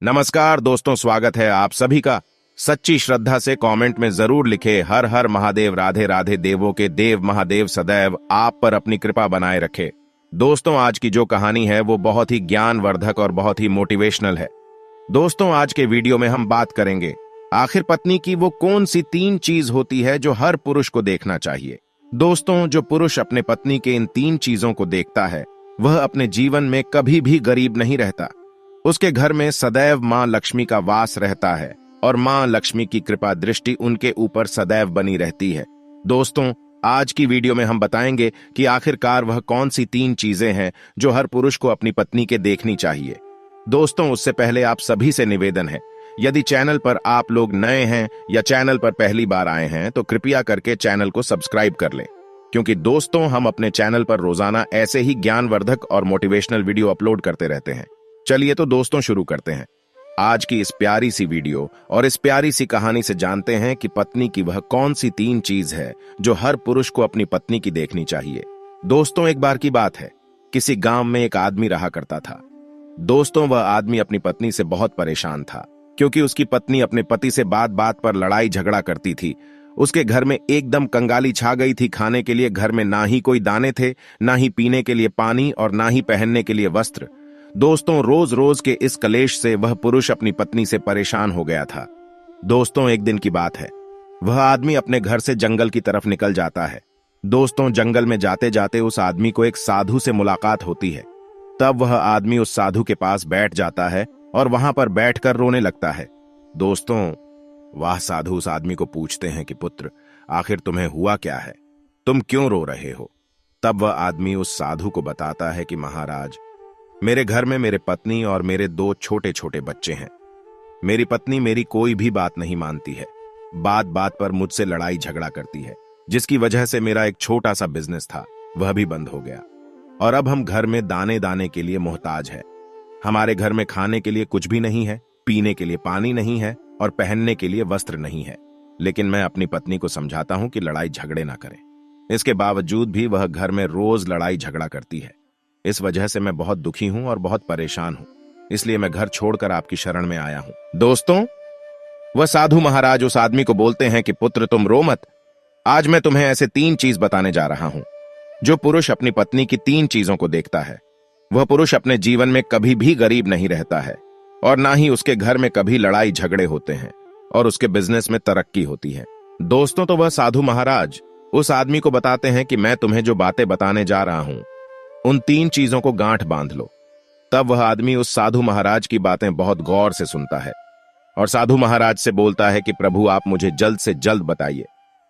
नमस्कार दोस्तों, स्वागत है आप सभी का। सच्ची श्रद्धा से कमेंट में जरूर लिखे हर हर महादेव, राधे राधे, देवों के देव महादेव सदैव आप पर अपनी कृपा बनाए रखे। दोस्तों, आज की जो कहानी है वो बहुत ही ज्ञानवर्धक और बहुत ही मोटिवेशनल है। दोस्तों, आज के वीडियो में हम बात करेंगे आखिर पत्नी की वो कौन सी 3 चीज होती है जो हर पुरुष को देखना चाहिए। दोस्तों, जो पुरुष अपने पत्नी के इन 3 चीजों को देखता है वह अपने जीवन में कभी भी गरीब नहीं रहता। उसके घर में सदैव मां लक्ष्मी का वास रहता है और मां लक्ष्मी की कृपा दृष्टि उनके ऊपर सदैव बनी रहती है। दोस्तों, आज की वीडियो में हम बताएंगे कि आखिरकार वह कौन सी 3 चीजें हैं जो हर पुरुष को अपनी पत्नी के देखनी चाहिए। दोस्तों, उससे पहले आप सभी से निवेदन है, यदि चैनल पर आप लोग नए हैं या चैनल पर पहली बार आए हैं तो कृपया करके चैनल को सब्सक्राइब कर लें, क्योंकि दोस्तों हम अपने चैनल पर रोजाना ऐसे ही ज्ञानवर्धक और मोटिवेशनल वीडियो अपलोड करते रहते हैं। चलिए तो दोस्तों शुरू करते हैं आज की इस प्यारी सी वीडियो और इस प्यारी सी कहानी से। जानते हैं कि पत्नी की वह कौन सी 3 चीज है जो हर पुरुष को अपनी पत्नी की देखनी चाहिए। दोस्तों, एक बार की बात है, किसी गांव में एक आदमी रहा करता था। दोस्तों, वह आदमी अपनी पत्नी से बहुत परेशान था, क्योंकि उसकी पत्नी अपने पति से बात बात पर लड़ाई झगड़ा करती थी। उसके घर में एकदम कंगाली छा गई थी। खाने के लिए घर में ना ही कोई दाने थे, ना ही पीने के लिए पानी और ना ही पहनने के लिए वस्त्र। दोस्तों, रोज रोज के इस कलेश से वह पुरुष अपनी पत्नी से परेशान हो गया था। दोस्तों, एक दिन की बात है, वह आदमी अपने घर से जंगल की तरफ निकल जाता है। दोस्तों, जंगल में जाते जाते उस आदमी को एक साधु से मुलाकात होती है। तब वह आदमी उस साधु के पास बैठ जाता है और वहां पर बैठकर रोने लगता है। दोस्तों, वह साधु उस आदमी को पूछते हैं कि पुत्र, आखिर तुम्हें हुआ क्या है, तुम क्यों रो रहे हो। तब वह आदमी उस साधु को बताता है कि महाराज, मेरे घर में मेरे पत्नी और मेरे 2 छोटे छोटे बच्चे हैं। मेरी पत्नी मेरी कोई भी बात नहीं मानती है, बात बात पर मुझसे लड़ाई झगड़ा करती है, जिसकी वजह से मेरा एक छोटा सा बिजनेस था वह भी बंद हो गया और अब हम घर में दाने दाने के लिए मोहताज है। हमारे घर में खाने के लिए कुछ भी नहीं है, पीने के लिए पानी नहीं है और पहनने के लिए वस्त्र नहीं है। लेकिन मैं अपनी पत्नी को समझाता हूं कि लड़ाई झगड़े ना करें। इसके बावजूद भी वह घर में रोज लड़ाई झगड़ा करती है। इस वजह से मैं बहुत दुखी हूं और बहुत परेशान हूं, इसलिए मैं घर छोड़कर आपकी शरण में आया हूं। दोस्तों, वह साधु महाराज उस आदमी को बोलते हैं कि पुत्र, तुम रो मत। आज मैं तुम्हें ऐसे 3 चीज बताने जा रहा हूं जो पुरुष अपनी पत्नी की 3 चीजों को देखता है। वह पुरुष अपने जीवन में कभी भी गरीब नहीं रहता है और ना ही उसके घर में कभी लड़ाई झगड़े होते हैं और उसके बिजनेस में तरक्की होती है। दोस्तों, तो वह साधु महाराज उस आदमी को बताते हैं कि मैं तुम्हें जो बातें बताने जा रहा हूं उन 3 चीजों को गांठ बांध लो। तब वह आदमी उस साधु महाराज की बातें बहुत गौर से सुनता है और साधु महाराज से बोलता है कि प्रभु, आप मुझे जल्द से जल्द बताइए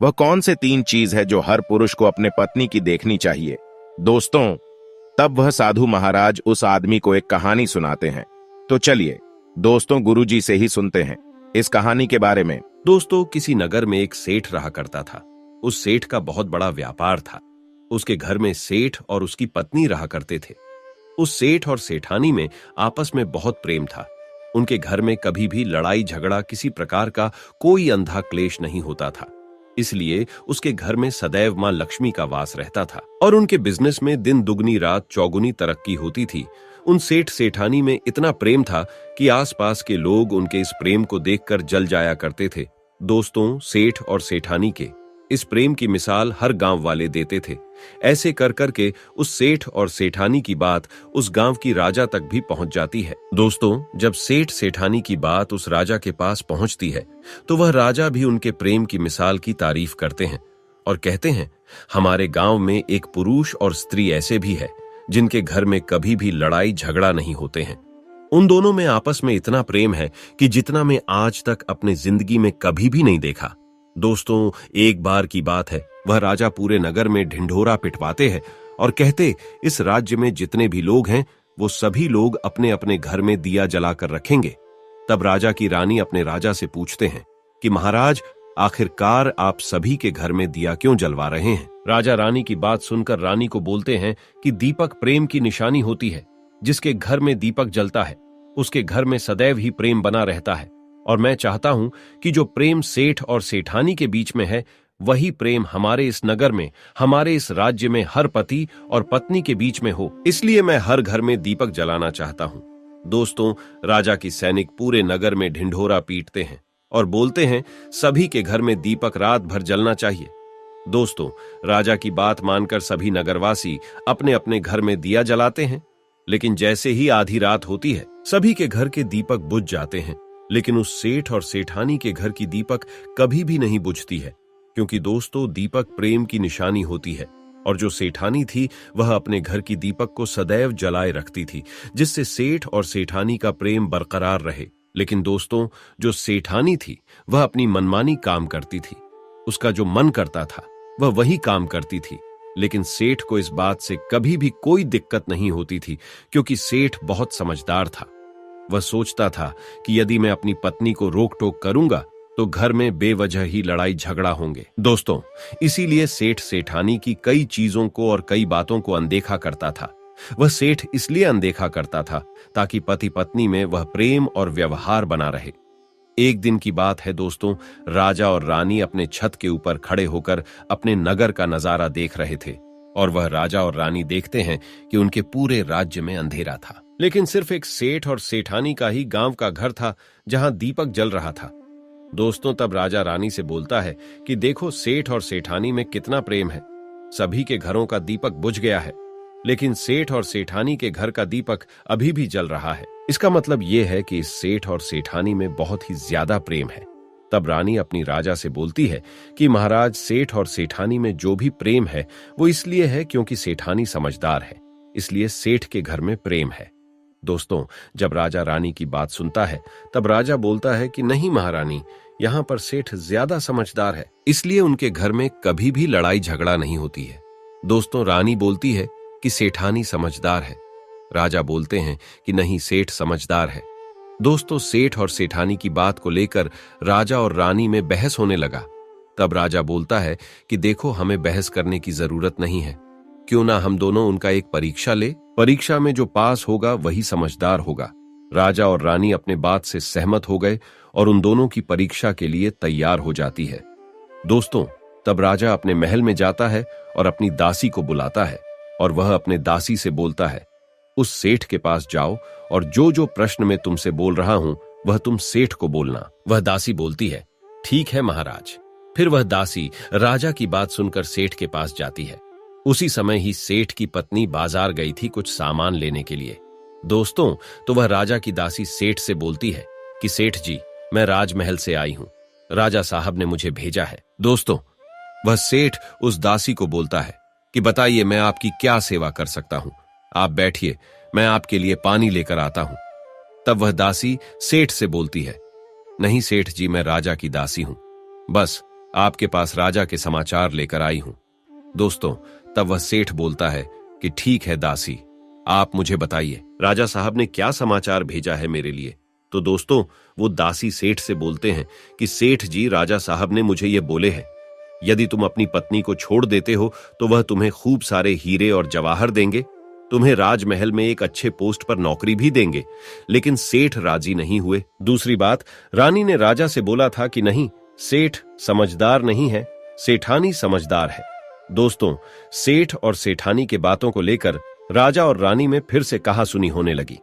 वह कौन से 3 चीज है जो हर पुरुष को अपने पत्नी की देखनी चाहिए। दोस्तों, तब वह साधु महाराज उस आदमी को एक कहानी सुनाते हैं। तो चलिए दोस्तों, गुरुजी से ही सुनते हैं इस कहानी के बारे में। दोस्तों, किसी नगर में एक सेठ रहा करता था। उस सेठ का बहुत बड़ा व्यापार था। उसके घर में सेठ और उसकी पत्नी रहा करते थे। उस सेठ और सेठानी में आपस में बहुत प्रेम था। उनके घर में कभी भी लड़ाई झगड़ा, किसी प्रकार का कोई अंधा क्लेश नहीं होता था। इसलिए उसके घर में सदैव मां लक्ष्मी का वास रहता था और उनके बिजनेस में दिन दुगनी रात चौगुनी तरक्की होती थी। उन सेठ सेठानी में इतना प्रेम था कि आसपास के लोग उनके इस प्रेम को देखकर जल जाया करते थे। दोस्तों, सेठ और सेठानी के इस प्रेम की मिसाल हर गांव वाले देते थे। ऐसे कर करके उस सेठ और सेठानी की बात उस गांव की राजा तक भी पहुंच जाती है। दोस्तों, जब सेठ सेठानी की बात उस राजा के पास पहुंचती है तो वह राजा भी उनके प्रेम की मिसाल की तारीफ करते हैं और कहते हैं, हमारे गांव में एक पुरुष और स्त्री ऐसे भी है जिनके घर में कभी भी लड़ाई झगड़ा नहीं होते हैं। उन दोनों में आपस में इतना प्रेम है कि जितना मैं आज तक अपने जिंदगी में कभी भी नहीं देखा। दोस्तों, एक बार की बात है, वह राजा पूरे नगर में ढिंढोरा पिटवाते हैं और कहते, इस राज्य में जितने भी लोग हैं वो सभी लोग अपने अपने घर में दिया जलाकर रखेंगे। तब राजा की रानी अपने राजा से पूछते हैं कि महाराज, आखिरकार आप सभी के घर में दिया क्यों जलवा रहे हैं। राजा रानी की बात सुनकर रानी को बोलते हैं कि दीपक प्रेम की निशानी होती है। जिसके घर में दीपक जलता है उसके घर में सदैव ही प्रेम बना रहता है और मैं चाहता हूं कि जो प्रेम सेठ और सेठानी के बीच में है वही प्रेम हमारे इस नगर में, हमारे इस राज्य में हर पति और पत्नी के बीच में हो। इसलिए मैं हर घर में दीपक जलाना चाहता हूं। दोस्तों, राजा की सैनिक पूरे नगर में ढिंढोरा पीटते हैं और बोलते हैं सभी के घर में दीपक रात भर जलना चाहिए। दोस्तों, राजा की बात मानकर सभी नगरवासी अपने अपने घर में दिया जलाते हैं, लेकिन जैसे ही आधी रात होती है सभी के घर के दीपक बुझ जाते हैं। लेकिन उस सेठ और सेठानी के घर की दीपक कभी भी नहीं बुझती है, क्योंकि दोस्तों दीपक प्रेम की निशानी होती है और जो सेठानी थी वह अपने घर की दीपक को सदैव जलाए रखती थी, जिससे सेठ और सेठानी का प्रेम बरकरार रहे। लेकिन दोस्तों, जो सेठानी थी वह अपनी मनमानी काम करती थी। उसका जो मन करता था वह वही काम करती थी। लेकिन सेठ को इस बात से कभी भी कोई दिक्कत नहीं होती थी, क्योंकि सेठ बहुत समझदार था। वह सोचता था कि यदि मैं अपनी पत्नी को रोक टोक करूंगा तो घर में बेवजह ही लड़ाई झगड़ा होंगे। दोस्तों, इसीलिए सेठ सेठानी की कई चीजों को और कई बातों को अनदेखा करता था। वह सेठ इसलिए अनदेखा करता था ताकि पति पत्नी में वह प्रेम और व्यवहार बना रहे। एक दिन की बात है दोस्तों, राजा और रानी अपने छत के ऊपर खड़े होकर अपने नगर का नजारा देख रहे थे और वह राजा और रानी देखते हैं कि उनके पूरे राज्य में अंधेरा था, लेकिन सिर्फ एक सेठ और सेठानी का ही गांव का घर था जहां दीपक जल रहा था। दोस्तों, तब राजा रानी से बोलता है कि देखो सेठ और सेठानी में कितना प्रेम है। सभी के घरों का दीपक बुझ गया है, लेकिन सेठ और सेठानी के घर का दीपक अभी भी जल रहा है। इसका मतलब यह है कि इस सेठ और सेठानी में बहुत ही ज्यादा प्रेम है। तब रानी अपनी राजा से बोलती है कि महाराज, सेठ और सेठानी में जो भी प्रेम है वो इसलिए है क्योंकि सेठानी समझदार है, इसलिए सेठ के घर में प्रेम है। दोस्तों, जब राजा रानी की बात सुनता है तब राजा बोलता है कि नहीं महारानी, यहाँ पर सेठ ज्यादा समझदार है, इसलिए उनके घर में कभी भी लड़ाई झगड़ा नहीं होती है। दोस्तों, रानी बोलती है कि सेठानी समझदार है। राजा बोलते हैं कि नहीं, सेठ समझदार है। दोस्तों, सेठ और सेठानी की बात को लेकर राजा और रानी में बहस होने लगा। तब राजा बोलता है कि देखो, हमें बहस करने की जरूरत नहीं है, क्यों ना हम दोनों उनका एक परीक्षा ले। परीक्षा में जो पास होगा वही समझदार होगा। राजा और रानी अपने बात से सहमत हो गए और उन दोनों की परीक्षा के लिए तैयार हो जाती है। दोस्तों, तब राजा अपने महल में जाता है और अपनी दासी को बुलाता है और वह अपने दासी से बोलता है, उस सेठ के पास जाओ और जो जो प्रश्न मैं तुमसे बोल रहा हूं वह तुम सेठ को बोलना। वह दासी बोलती है, ठीक है महाराज। फिर वह दासी राजा की बात सुनकर सेठ के पास जाती है। उसी समय ही सेठ की पत्नी बाजार गई थी कुछ सामान लेने के लिए। दोस्तों, तो वह राजा की दासी सेठ से बोलती है कि सेठ जी, मैं राजमहल से आई हूं, राजा साहब ने मुझे भेजा है। दोस्तों, वह सेठ उस दासी को बोलता है कि बताइए मैं आपकी क्या सेवा कर सकता हूं, आप बैठिए, मैं आपके लिए पानी लेकर आता हूं। तब वह दासी सेठ से बोलती है, नहीं सेठ जी, मैं राजा की दासी हूं, बस आपके पास राजा के समाचार लेकर आई हूं। दोस्तों, तब वह सेठ बोलता है कि ठीक है दासी, आप मुझे बताइए राजा साहब ने क्या समाचार भेजा है मेरे लिए। तो दोस्तों, वो दासी सेठ से बोलते हैं कि सेठ जी, राजा साहब ने मुझे ये बोले हैं, यदि तुम अपनी पत्नी को छोड़ देते हो तो वह तुम्हें खूब सारे हीरे और जवाहर देंगे, तुम्हें राजमहल में एक अच्छे पोस्ट पर नौकरी भी देंगे। लेकिन सेठ राजी नहीं हुए। दूसरी बात, रानी ने राजा से बोला था कि नहीं, सेठ समझदार नहीं है, सेठानी समझदार है। दोस्तों, सेठ और सेठानी के बातों को लेकर राजा और रानी में फिर से कहासुनी होने लगी।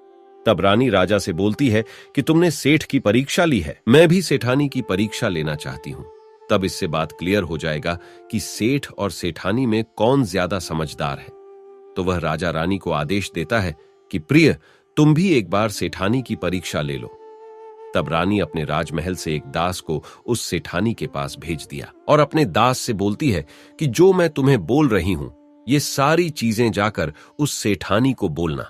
तब रानी राजा से बोलती है कि तुमने सेठ की परीक्षा ली है, मैं भी सेठानी की परीक्षा लेना चाहती हूं। तब इससे बात क्लियर हो जाएगा कि सेठ और सेठानी में कौन ज्यादा समझदार है। तो वह राजा रानी को आदेश देता है कि प्रिय, तुम भी एक बार सेठानी की परीक्षा ले लो। तब रानी अपने राजमहल से एक दास को उस सेठानी के पास भेज दिया और अपने दास से बोलती है कि जो मैं तुम्हें बोल रही हूं ये सारी चीजें जाकर उस सेठानी को बोलना।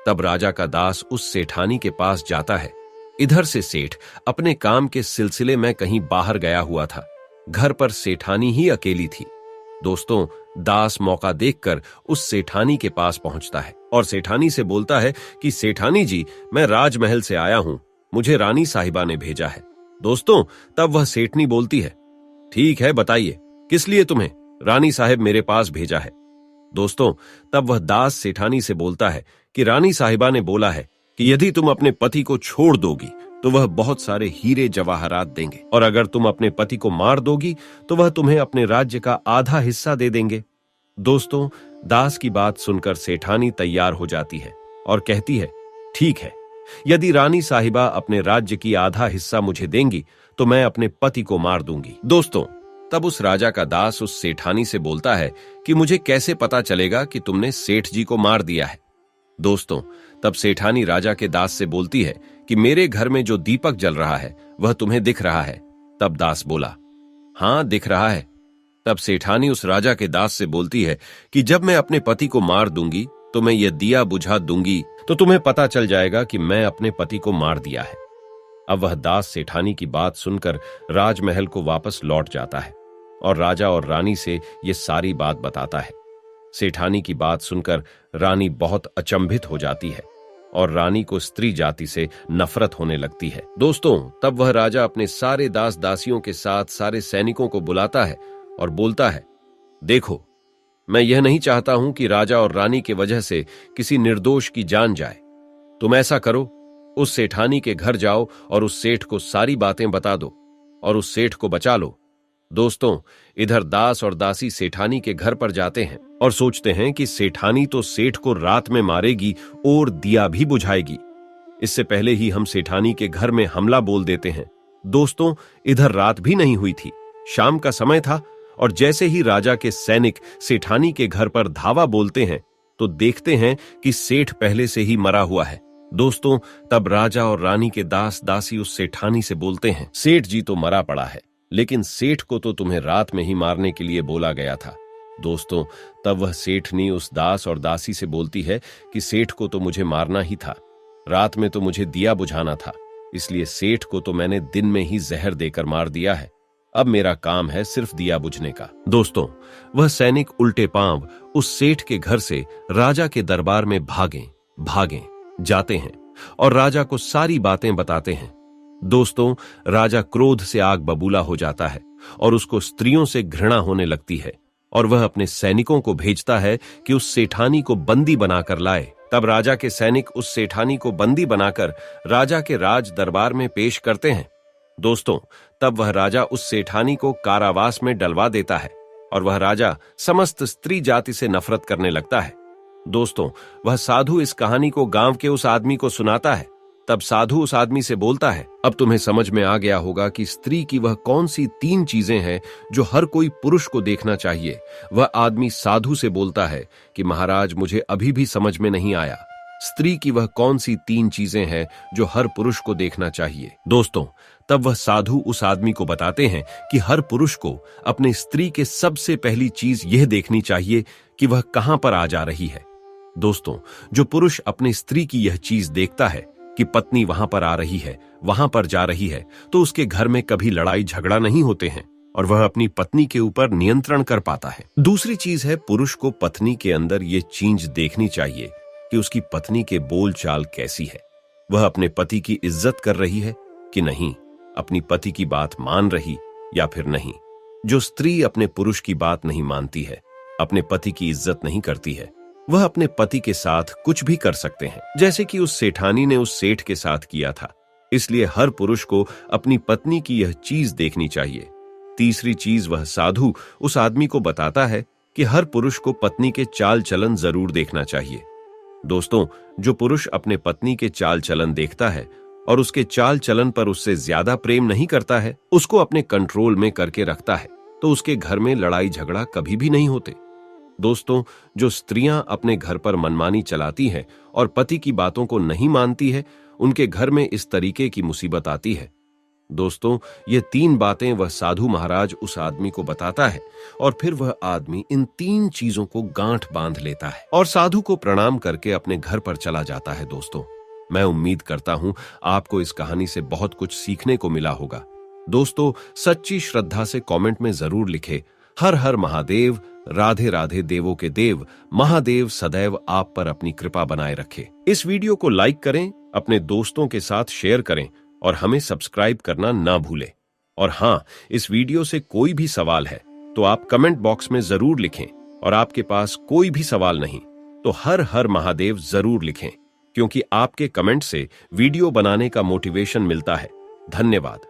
तब राजा का दास उस सेठानी के पास जाता है। इधर से सेठ अपने काम के सिलसिले में कहीं बाहर गया हुआ था, घर पर सेठानी ही अकेली थी। दोस्तों, दास मौका देखकर उस सेठानी के पास पहुंचता है और सेठानी से बोलता है कि सेठानी जी, मैं राजमहल से आया हूं, मुझे रानी साहिबा ने भेजा है। दोस्तों, तब वह सेठनी बोलती है, ठीक है बताइए, किस लिए तुम्हें रानी साहिब मेरे पास भेजा है। दोस्तों, तब वह दास सेठानी से बोलता है कि रानी साहिबा ने बोला है कि यदि तुम अपने पति को छोड़ दोगी तो वह बहुत सारे हीरे जवाहरात देंगे, और अगर तुम अपने पति को मार दोगी तो वह तुम्हें अपने राज्य का आधा हिस्सा दे देंगे। दोस्तों, दास की बात सुनकर सेठानी तैयार हो जाती है और कहती है, ठीक है, यदि रानी साहिबा अपने राज्य की आधा हिस्सा मुझे देंगी तो मैं अपने पति को मार दूंगी। दोस्तों, तब उस राजा का दास उस सेठानी से बोलता है कि मुझे कैसे पता चलेगा कि तुमने सेठ जी को मार दिया है। दोस्तों, तब सेठानी राजा के दास से बोलती है कि मेरे घर में जो दीपक जल रहा है वह तुम्हें दिख रहा है। तब दास बोला, हाँ दिख रहा है। तब सेठानी उस राजा के दास से बोलती है कि जब मैं अपने पति को मार दूंगी तो मैं यह दिया बुझा दूंगी तो तुम्हें पता चल जाएगा कि मैं अपने पति को मार दिया है। अब वह दास सेठानी की बात सुनकर राजमहल को वापस लौट जाता है और राजा और रानी से ये सारी बात बताता है। सेठानी की बात सुनकर रानी बहुत अचंभित हो जाती है और रानी को स्त्री जाति से नफरत होने लगती है। दोस्तों, तब वह राजा अपने सारे दास दासियों के साथ सारे सैनिकों को बुलाता है और बोलता है, देखो, मैं यह नहीं चाहता हूं कि राजा और रानी की वजह से किसी निर्दोष की जान जाए। तुम ऐसा करो, उस सेठानी के घर जाओ और उस सेठ को सारी बातें बता दो और उस सेठ को बचा लो। दोस्तों, इधर दास और दासी सेठानी के घर पर जाते हैं और सोचते हैं कि सेठानी तो सेठ को रात में मारेगी और दिया भी बुझाएगी। इससे पहले ही हम सेठानी के घर में हमला बोल देते हैं। दोस्तों, इधर रात भी नहीं हुई थी, शाम का समय था और जैसे ही राजा के सैनिक सेठानी के घर पर धावा बोलते हैं तो देखते हैं कि सेठ पहले से ही मरा हुआ है। दोस्तों, तब राजा और रानी के दास दासी उस सेठानी से बोलते हैं, सेठ जी तो मरा पड़ा है, लेकिन सेठ को तो तुम्हें रात में ही मारने के लिए बोला गया था। दोस्तों, तब वह सेठनी उस दास और दासी से बोलती है कि सेठ को तो मुझे मारना ही था, रात में तो मुझे दिया बुझाना था, इसलिए सेठ को तो मैंने दिन में ही जहर देकर मार दिया है। अब मेरा काम है सिर्फ दिया बुझने का। दोस्तों, वह सैनिक उल्टे पांव उस सेठ के घर से राजा के दरबार में भागें जाते हैं और राजा को सारी बातें बताते हैं। दोस्तों, राजा क्रोध से आग बबूला हो जाता है और उसको स्त्रियों से घृणा होने लगती है और वह अपने सैनिकों को भेजता है कि उस सेठानी को बंदी बनाकर लाए। तब राजा के सैनिक उस सेठानी को बंदी बनाकर राजा के राज दरबार में पेश करते हैं। दोस्तों, तब वह राजा उस सेठानी को कारावास में डलवा देता है और वह राजा समस्त स्त्री जाति से नफरत करने लगता है। दोस्तों, वह साधु इस कहानी को गांव के उस आदमी को सुनाता है। तब साधु उस आदमी से बोलता है, अब तुम्हें समझ में आ गया होगा कि स्त्री की वह कौन सी 3 चीजें हैं जो हर कोई पुरुष को देखना चाहिए। वह आदमी साधु से बोलता है कि महाराज, मुझे अभी भी समझ में नहीं आया, स्त्री की वह कौन सी 3 चीजें हैं जो हर पुरुष को देखना चाहिए। दोस्तों, तब वह साधु उस आदमी को बताते हैं कि हर पुरुष को अपने स्त्री के सबसे पहली चीज यह देखनी चाहिए कि वह कहां पर आ जा रही है। दोस्तों, जो पुरुष अपनी स्त्री की यह चीज देखता है कि पत्नी वहां पर आ रही है, वहां पर जा रही है, तो उसके घर में कभी लड़ाई झगड़ा नहीं होते हैं और वह अपनी पत्नी के ऊपर नियंत्रण कर पाता है। दूसरी चीज है, पुरुष को पत्नी के अंदर ये चीज देखनी चाहिए कि उसकी पत्नी के बोल चाल कैसी है, वह अपने पति की इज्जत कर रही है कि नहीं, अपनी पति की बात मान रही या फिर नहीं। जो स्त्री अपने पुरुष की बात नहीं मानती है, अपने पति की इज्जत नहीं करती है, वह अपने पति के साथ कुछ भी कर सकते हैं, जैसे कि उस सेठानी ने उस सेठ के साथ किया था। इसलिए हर पुरुष को अपनी पत्नी की यह चीज देखनी चाहिए। तीसरी चीज, वह साधु उस आदमी को बताता है कि हर पुरुष को पत्नी के चाल चलन जरूर देखना चाहिए। दोस्तों, जो पुरुष अपने पत्नी के चाल चलन देखता है और उसके चाल चलन पर उससे ज्यादा प्रेम नहीं करता है, उसको अपने कंट्रोल में करके रखता है, तो उसके घर में लड़ाई झगड़ा कभी भी नहीं होते। दोस्तों, जो स्त्रियां अपने घर पर मनमानी चलाती हैं और पति की बातों को नहीं मानती है, उनके घर में इस तरीके की मुसीबत आती है। दोस्तों, ये 3 बातें वह साधु महाराज उस आदमी को बताता है और फिर वह आदमी इन 3 चीजों को गांठ बांध लेता है और साधु को प्रणाम करके अपने घर पर चला जाता है। दोस्तों, मैं उम्मीद करता हूं आपको इस कहानी से बहुत कुछ सीखने को मिला होगा। दोस्तों, सच्ची श्रद्धा से कमेंट में जरूर लिखें, हर हर महादेव, राधे राधे देवों के देव, महादेव सदैव आप पर अपनी कृपा बनाए रखे। इस वीडियो को लाइक करें, अपने दोस्तों के साथ शेयर करें और हमें सब्सक्राइब करना ना भूलें। और हाँ, इस वीडियो से कोई भी सवाल है तो आप कमेंट बॉक्स में जरूर लिखें, और आपके पास कोई भी सवाल नहीं तो हर हर महादेव जरूर लिखें, क्योंकि आपके कमेंट से वीडियो बनाने का मोटिवेशन मिलता है। धन्यवाद।